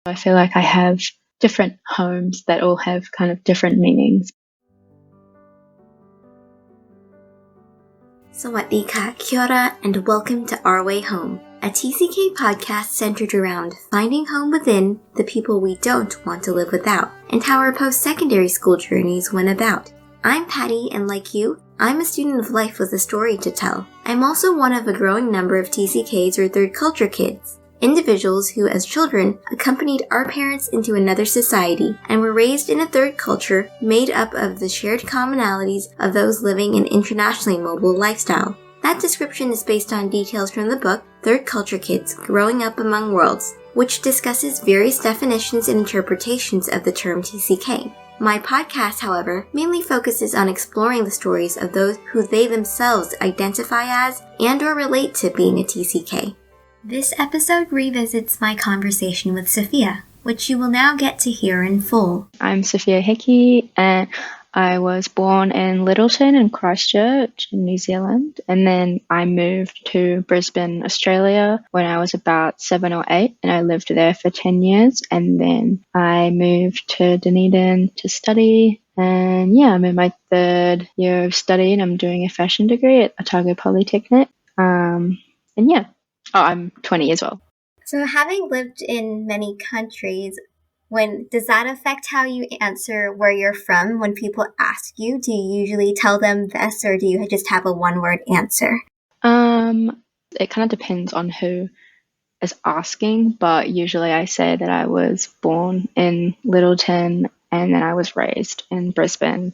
I feel like I have different homes that all have kind of different meanings. Sawadee-ka, kia ora, and welcome to Our Way Home, a TCK podcast centered around finding home within the people we don't want to live without, and how our post-secondary school journeys went about. I'm Patty, and like you, I'm a student of life with a story to tell. I'm also one of a growing number of TCKs or third culture kids, individuals who as children accompanied our parents into another society and were raised in a third culture made up of the shared commonalities of those living an internationally mobile lifestyle. That description is based on details from the book Third Culture Kids Growing Up Among Worlds, which discusses various definitions and interpretations of the term TCK. My podcast, however, mainly focuses on exploring the stories of those who they themselves identify as and or relate to being a TCK. This episode revisits my conversation with Sofia, which you will now get to hear in full. I'm Sofia Hickey, and I was born in Littleton in Christchurch in New Zealand, and then I moved to Brisbane, Australia when I was about 7 or 8, and I lived there for 10 years, and then I moved to Dunedin to study, and I'm in my 3rd year of study, and I'm doing a fashion degree at Otago Polytechnic, I'm 20 as well. So having lived in many countries, does that affect how you answer where you're from when people ask you? Do you usually tell them this, or do you just have a one-word answer? It kind of depends on who is asking, but usually I say that I was born in Littleton and then I was raised in Brisbane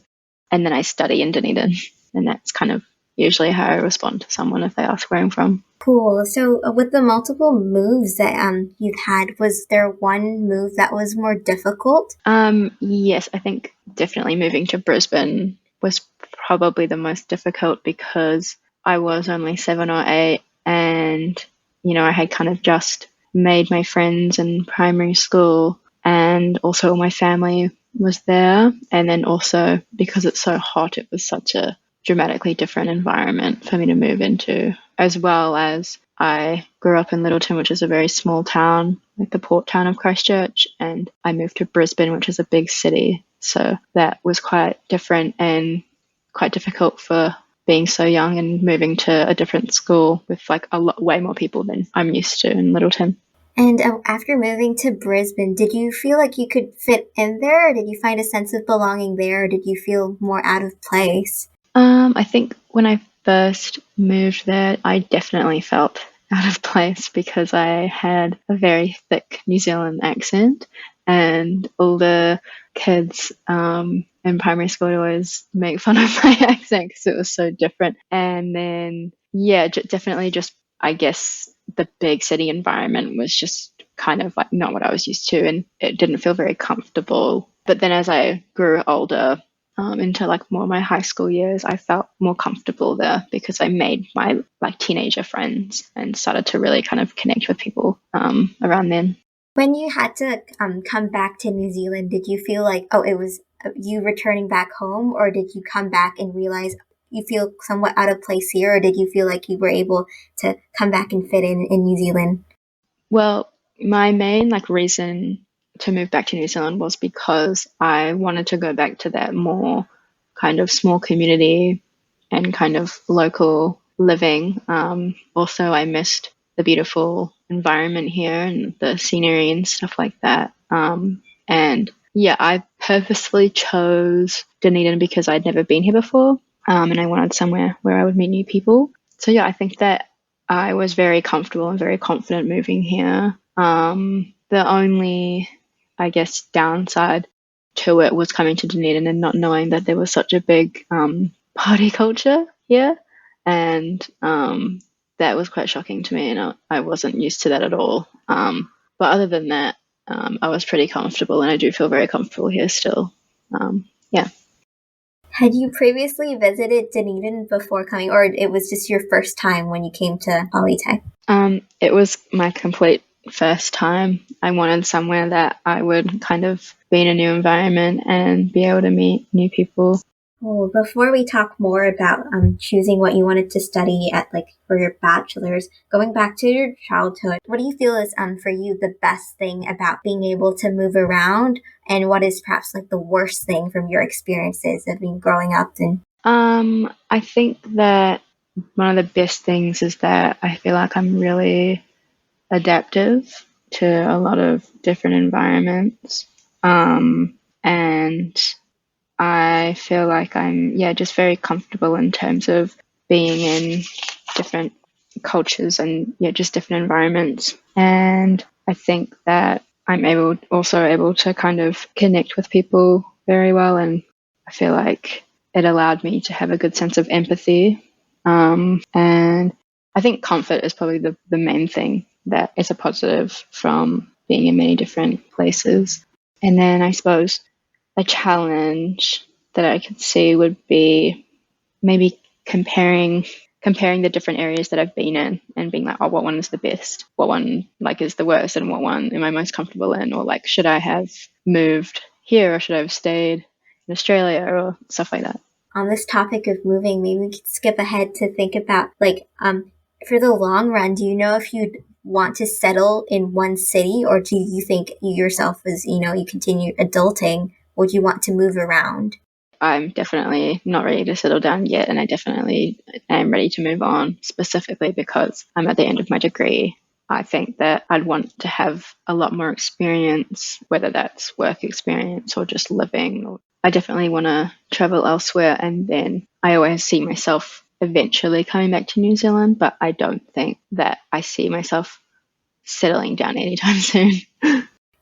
and then I study in Dunedin, and that's kind of usually how I respond to someone if they ask where I'm from. Cool. So with the multiple moves that you've had, was there one move that was more difficult? Yes, I think definitely moving to Brisbane was probably the most difficult because I was only 7 or 8 and, I had kind of just made my friends in primary school, and also my family was there. And then also because it's so hot, it was such a dramatically different environment for me to move into, as well as I grew up in Littleton, which is a very small town, like the port town of Christchurch, and I moved to Brisbane, which is a big city. So that was quite different and quite difficult for being so young and moving to a different school with like way more people than I'm used to in Littleton. And after moving to Brisbane, did you feel like you could fit in there, or did you find a sense of belonging there, or did you feel more out of place? I think when I first moved there, I definitely felt out of place because I had a very thick New Zealand accent, and all the kids in primary school would always make fun of my accent because it was so different. And then, definitely just, I guess, the big city environment was just kind of like not what I was used to, and it didn't feel very comfortable. But then as I grew older, into like more of my high school years, I felt more comfortable there because I made my like teenager friends and started to really kind of connect with people around then. When you had to come back to New Zealand, did you feel like, it was you returning back home, or did you come back and realize you feel somewhat out of place here, or did you feel like you were able to come back and fit in New Zealand? Well, my main reason to move back to New Zealand was because I wanted to go back to that more kind of small community and kind of local living. Also, I missed the beautiful environment here and the scenery and stuff like that. I purposely chose Dunedin because I'd never been here before, and I wanted somewhere where I would meet new people. So I think that I was very comfortable and very confident moving here. The only, I guess, downside to it was coming to Dunedin and not knowing that there was such a big party culture here, and that was quite shocking to me, and I wasn't used to that at all. But other than that, I was pretty comfortable, and I do feel very comfortable here still. Had you previously visited Dunedin before coming, or it was just your first time when you came to Polytech? It was my complete first time. I wanted somewhere that I would kind of be in a new environment and be able to meet new people. Well, before we talk more about choosing what you wanted to study at for your bachelor's, going back to your childhood, what do you feel is for you the best thing about being able to move around, and what is perhaps the worst thing from your experiences of being growing up? And I think that one of the best things is that I feel like I'm really adaptive to a lot of different environments. And I feel like I'm, just very comfortable in terms of being in different cultures and, just different environments. And I think that I'm also able to kind of connect with people very well. And I feel like it allowed me to have a good sense of empathy. And I think comfort is probably the main thing that is a positive from being in many different places. And then I suppose a challenge that I could see would be maybe comparing the different areas that I've been in and being like, oh, what one is the best? What one is the worst? And what one am I most comfortable in? Or should I have moved here or should I have stayed in Australia or stuff like that? On this topic of moving, maybe we could skip ahead to think about for the long run, do you know if you'd want to settle in one city, or do you think you yourself, as you continue adulting, would you want to move around? I'm definitely not ready to settle down yet, and I definitely am ready to move on, specifically because I'm at the end of my degree. I think that I'd want to have a lot more experience, whether that's work experience or just living. I definitely want to travel elsewhere, and then I always see myself eventually coming back to New Zealand, but I don't think that I see myself settling down anytime soon.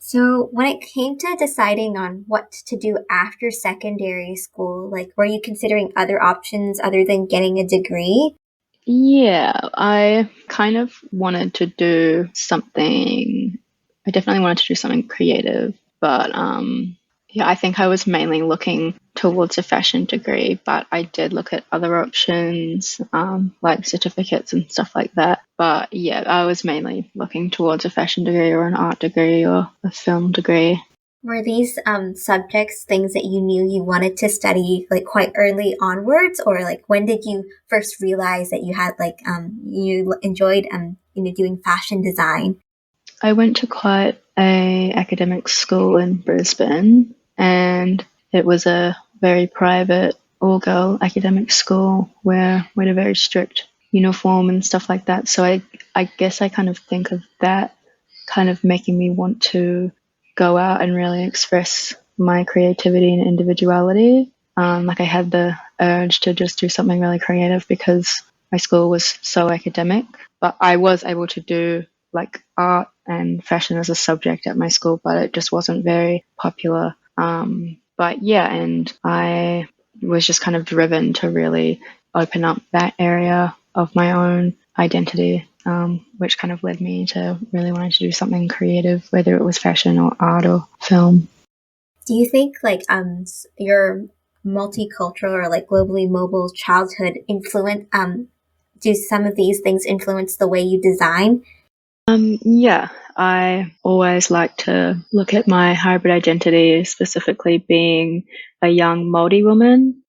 So when it came to deciding on what to do after secondary school, were you considering other options other than getting a degree? Yeah, I kind of wanted to do something. I definitely wanted to do something creative, but I think I was mainly looking towards a fashion degree, but I did look at other options, like certificates and stuff like that. But yeah, I was mainly looking towards a fashion degree or an art degree or a film degree. Were these subjects things that you knew you wanted to study quite early onwards, or when did you first realize that you had you enjoyed doing fashion design? I went to quite a academic school in Brisbane, and it was a very private all-girl academic school where we had a very strict uniform and stuff like that. So I guess I kind of think of that kind of making me want to go out and really express my creativity and individuality. I had the urge to just do something really creative because my school was so academic, but I was able to do art and fashion as a subject at my school, but it just wasn't very popular. But yeah, and I was just kind of driven to really open up that area of my own identity, which kind of led me to really wanting to do something creative, whether it was fashion or art or film. Do you think your multicultural or globally mobile childhood do some of these things influence the way you design? Yeah, I always like to look at my hybrid identity, specifically being a young Māori woman,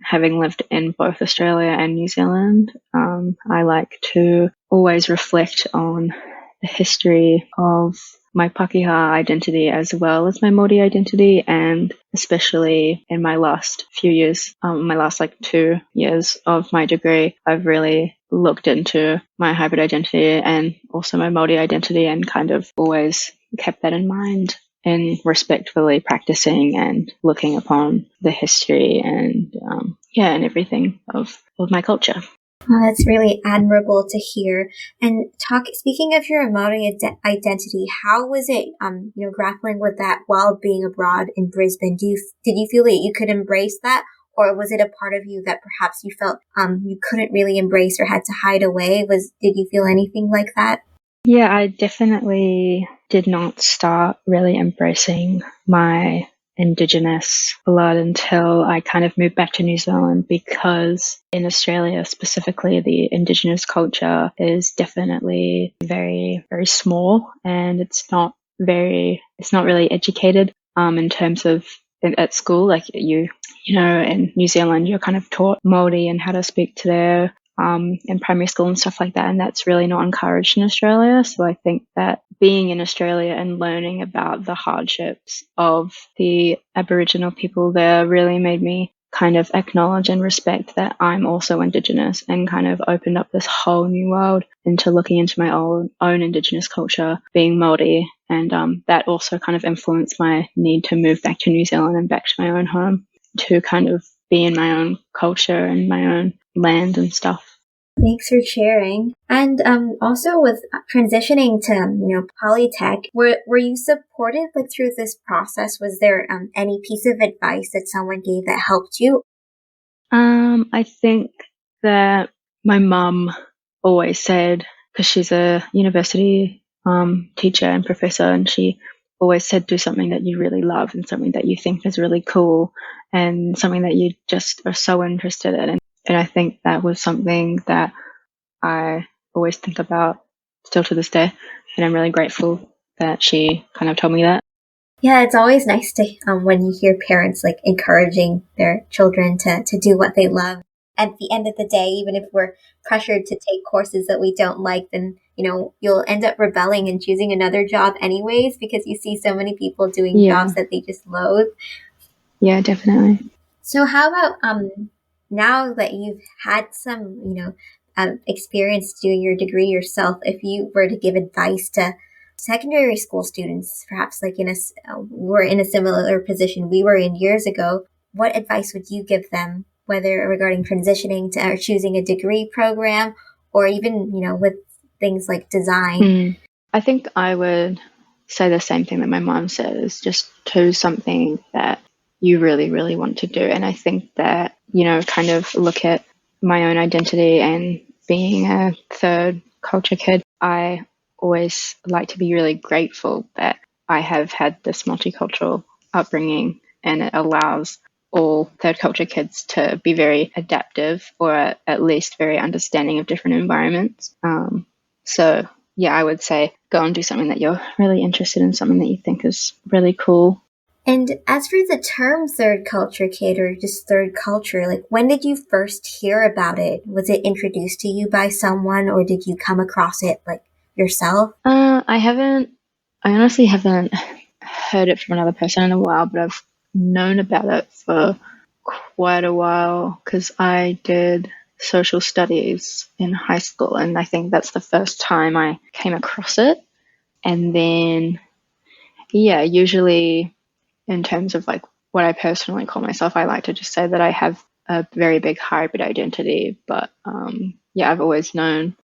having lived in both Australia and New Zealand. I like to always reflect on the history of my Pākehā identity as well as my Māori identity, and especially in my last few years, my last 2 years of my degree, I've really looked into my hybrid identity and also my Māori identity and kind of always kept that in mind in respectfully practicing and looking upon the history and and everything of my culture. Oh, that's really admirable to hear. And speaking of your Māori identity, how was it, grappling with that while being abroad in Brisbane? Did you feel that you could embrace that, or was it a part of you that perhaps you felt you couldn't really embrace or had to hide away? Did you feel anything like that? Yeah, I definitely did not start really embracing my Indigenous blood until I kind of moved back to New Zealand, because in Australia specifically, the Indigenous culture is definitely very, very small, and it's not really educated in terms of at school, like you know, in New Zealand, you're kind of taught Māori and how to speak to their in primary school and stuff like that, and that's really not encouraged in Australia. So I think that being in Australia and learning about the hardships of the Aboriginal people there really made me kind of acknowledge and respect that I'm also Indigenous, and kind of opened up this whole new world into looking into my own Indigenous culture, being Māori, and that also kind of influenced my need to move back to New Zealand and back to my own home to kind of be in my own culture and my own land and stuff. Thanks for sharing. And also with transitioning to, polytech, were you supported like through this process? Was there any piece of advice that someone gave that helped you? I think that my mum always said, because she's a university teacher and professor, and she always said, do something that you really love and something that you think is really cool and something that you just are so interested in. And I think that was something that I always think about still to this day. And I'm really grateful that she kind of told me that. Yeah, it's always nice to when you hear parents like encouraging their children to do what they love. At the end of the day, even if we're pressured to take courses that we don't like, then, you'll end up rebelling and choosing another job anyways, because you see so many people doing jobs that they just loathe. Yeah, definitely. So how about now that you've had some, experience doing your degree yourself, if you were to give advice to secondary school students, perhaps like we're in a similar position we were in years ago, what advice would you give them, whether regarding transitioning to or choosing a degree program, or even, with things like design? I think I would say the same thing that my mom said, is just choose something that you really, really want to do. And I think that, kind of look at my own identity, and being a third culture kid, I always like to be really grateful that I have had this multicultural upbringing, and it allows all third culture kids to be very adaptive, or at least very understanding of different environments. So yeah, I would say go and do something that you're really interested in, something that you think is really cool. And as for the term third culture kid, or just third culture, like when did you first hear about it? Was it introduced to you by someone, or did you come across it like yourself? I honestly haven't heard it from another person in a while, but I've known about it for quite a while because I did social studies in high school, and I think that's the first time I came across it. And then, yeah, usually in terms of like what I personally call myself, I like to just say that I have a very big hybrid identity. But yeah, I've always known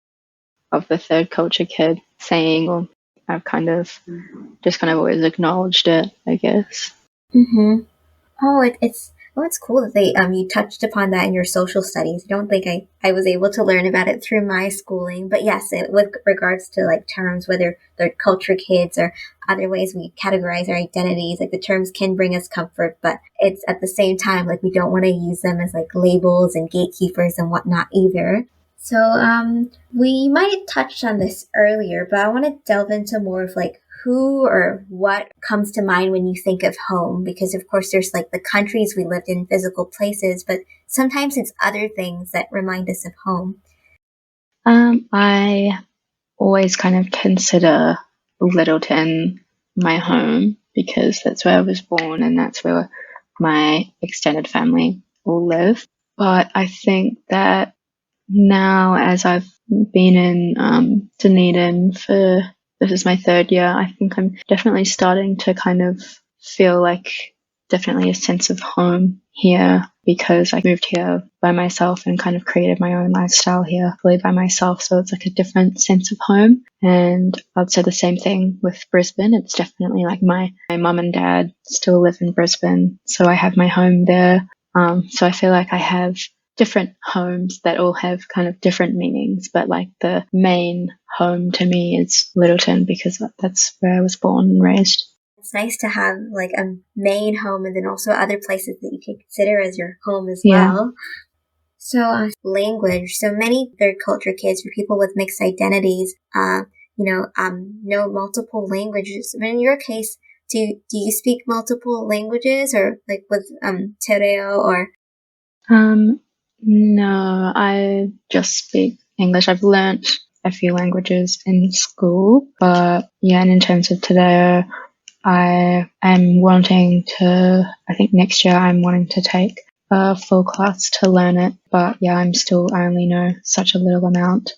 of the third culture kid saying, or I've kind of always acknowledged it, I guess. Mm-hmm. Oh, it's cool that they you touched upon that in your social studies. I don't think I was able to learn about it through my schooling, but yes, with regards to like terms, whether they're culture kids or other ways we categorize our identities, like the terms can bring us comfort, but it's at the same time like we don't want to use them as like labels and gatekeepers and whatnot either. So we might have touched on this earlier, but I want to delve into more of like who or what comes to mind when you think of home, because of course there's like the countries we lived in, physical places, but sometimes it's other things that remind us of home. I always kind of consider Littleton my home because that's where I was born and that's where my extended family all live. But I think that now, as I've been in Dunedin for this is my third year, I think I'm definitely starting to kind of feel like definitely a sense of home here because I moved here by myself and kind of created my own lifestyle here fully by myself. So it's like a different sense of home. And I'd say the same thing with Brisbane. It's definitely like my mum and dad still live in Brisbane. So I have my home there. So I feel like I have different homes that all have kind of different meanings, but like the main home to me is Littleton because that's where I was born and raised. It's nice to have like a main home and then also other places that you can consider as your home as well. So language. So many third culture kids or people with mixed identities, know multiple languages. But in your case, Do you speak multiple languages, or like with Te Reo, or? No, I just speak English. I've learnt a few languages in school, but yeah, and in terms of Te Reo, I am wanting to, I think next year I'm wanting to take a full class to learn it, but yeah, I only know such a little amount.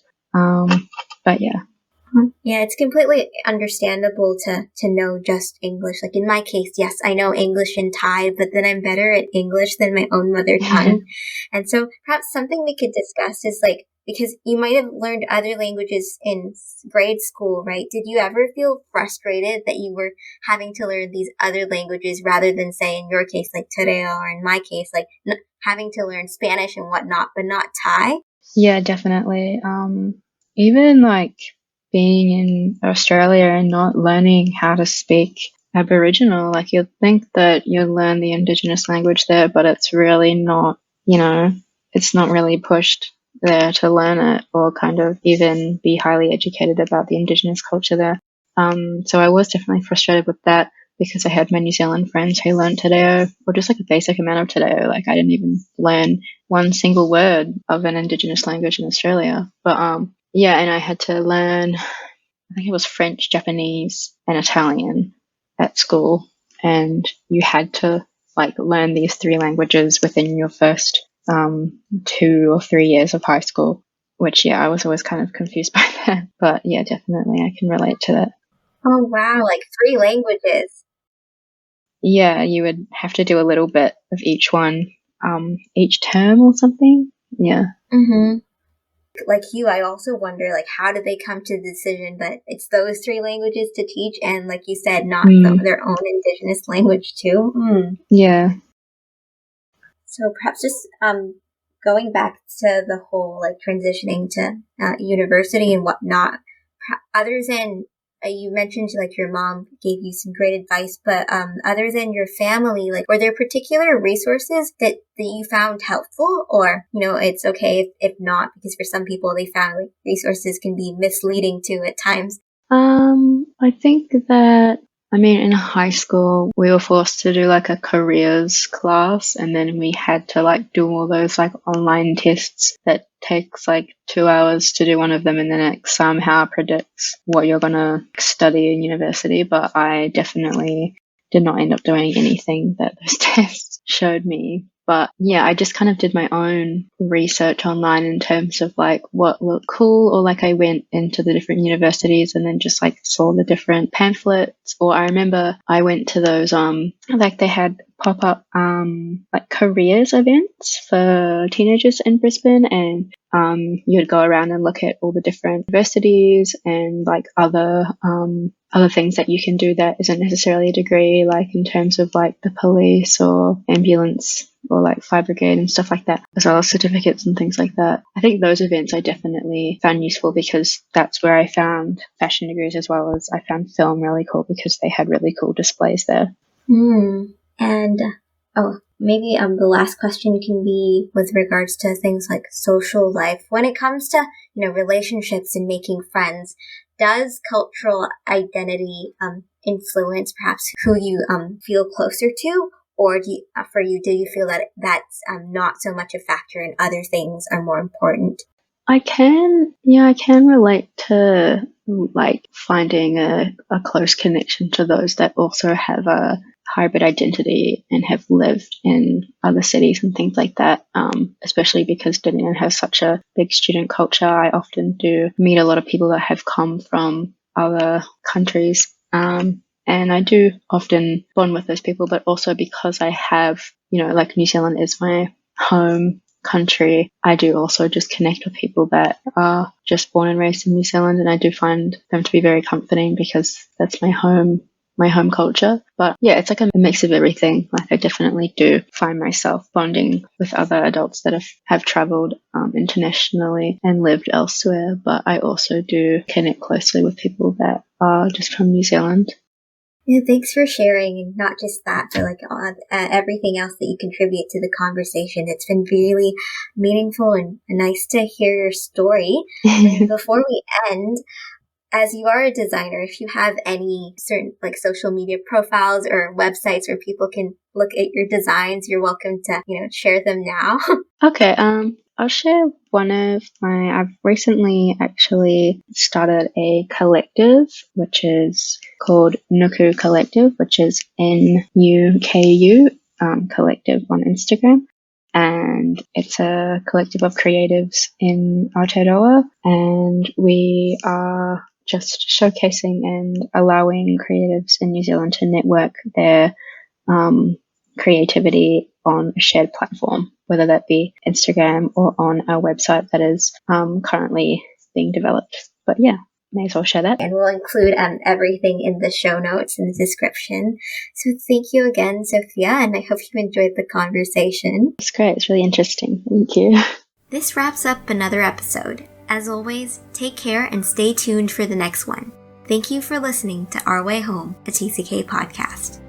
But yeah. Yeah, it's completely understandable to know just English. Like in my case, yes, I know English and Thai, but then I'm better at English than my own mother tongue. And so perhaps something we could discuss is like, because you might have learned other languages in grade school, right? Did you ever feel frustrated that you were having to learn these other languages rather than, say, in your case, like Te Reo, or in my case, like having to learn Spanish and whatnot, but not Thai? Yeah, definitely. Even like being in Australia and not learning how to speak Aboriginal, like you'd think that you'd learn the Indigenous language there, but it's really not, it's not really pushed there to learn it or kind of even be highly educated about the Indigenous culture there. So I was definitely frustrated with that because I had my New Zealand friends who learned Te Reo, or just like a basic amount of Te Reo. Like I didn't even learn one single word of an Indigenous language in Australia. But yeah, and I had to learn, I think it was French, Japanese, and Italian at school. And you had to like learn these three languages within your first 2 or 3 years of high school, which, yeah, I was always kind of confused by that. But yeah, definitely I can relate to that. Oh, wow, like 3 languages. Yeah, you would have to do a little bit of each one, each term or something. Yeah. Mm-hmm. Like you, I also wonder, like, how did they come to the decision that it's those 3 languages to teach, and like you said, not their own Indigenous language too? Yeah. So perhaps just going back to the whole like transitioning to university and whatnot. Other than you mentioned like your mom gave you some great advice, but other than your family, like were there particular resources that you found helpful, or it's okay if not, because for some people they found like resources can be misleading too at times. I think that, in high school, we were forced to do like a careers class, and then we had to like do all those like online tests that takes like 2 hours to do one of them, and then it somehow predicts what you're gonna study in university. But I definitely did not end up doing anything that those tests showed me. But yeah, I just kind of did my own research online in terms of like what looked cool, or like I went into the different universities and then just like saw the different pamphlets. Or I remember I went to those like they had pop-up like careers events for teenagers in Brisbane, and you'd go around and look at all the different universities and like other things that you can do that isn't necessarily a degree, like in terms of like the police or ambulance or like fire brigade and stuff like that, as well as certificates and things like that. I think those events I definitely found useful because that's where I found fashion degrees, as well as I found film really cool because they had really cool displays there. And maybe the last question can be with regards to things like social life. When it comes to relationships and making friends, does cultural identity influence perhaps who you feel closer to, or do you feel that that's not so much a factor and other things are more important? I can relate to like finding a close connection to those that also have a hybrid identity and have lived in other cities and things like that, especially because Dunedin has such a big student culture. I often do meet a lot of people that have come from other countries, and I do often bond with those people, but also because I have, like New Zealand is my home country, I do also just connect with people that are just born and raised in New Zealand, and I do find them to be very comforting because that's my home culture. But yeah, it's like a mix of everything. Like I definitely do find myself bonding with other adults that have traveled internationally and lived elsewhere, but I also do connect closely with people that are just from New Zealand. Yeah, thanks for sharing, and not just that, but like everything else that you contribute to the conversation. It's been really meaningful and nice to hear your story. And before we end, as you are a designer, if you have any certain like social media profiles or websites where people can look at your designs, you're welcome to, share them now. Okay, I'll share I've recently actually started a collective, which is called Nuku Collective, which is NUKU collective on Instagram. And it's a collective of creatives in Aotearoa, and we are just showcasing and allowing creatives in New Zealand to network their creativity on a shared platform, whether that be Instagram or on our website that is currently being developed. But yeah, may as well share that. And we'll include everything in the show notes in the description. So thank you again, Sofia, and I hope you enjoyed the conversation. It's great. It's really interesting. Thank you. This wraps up another episode. As always, take care and stay tuned for the next one. Thank you for listening to Our Way Home, a TCK podcast.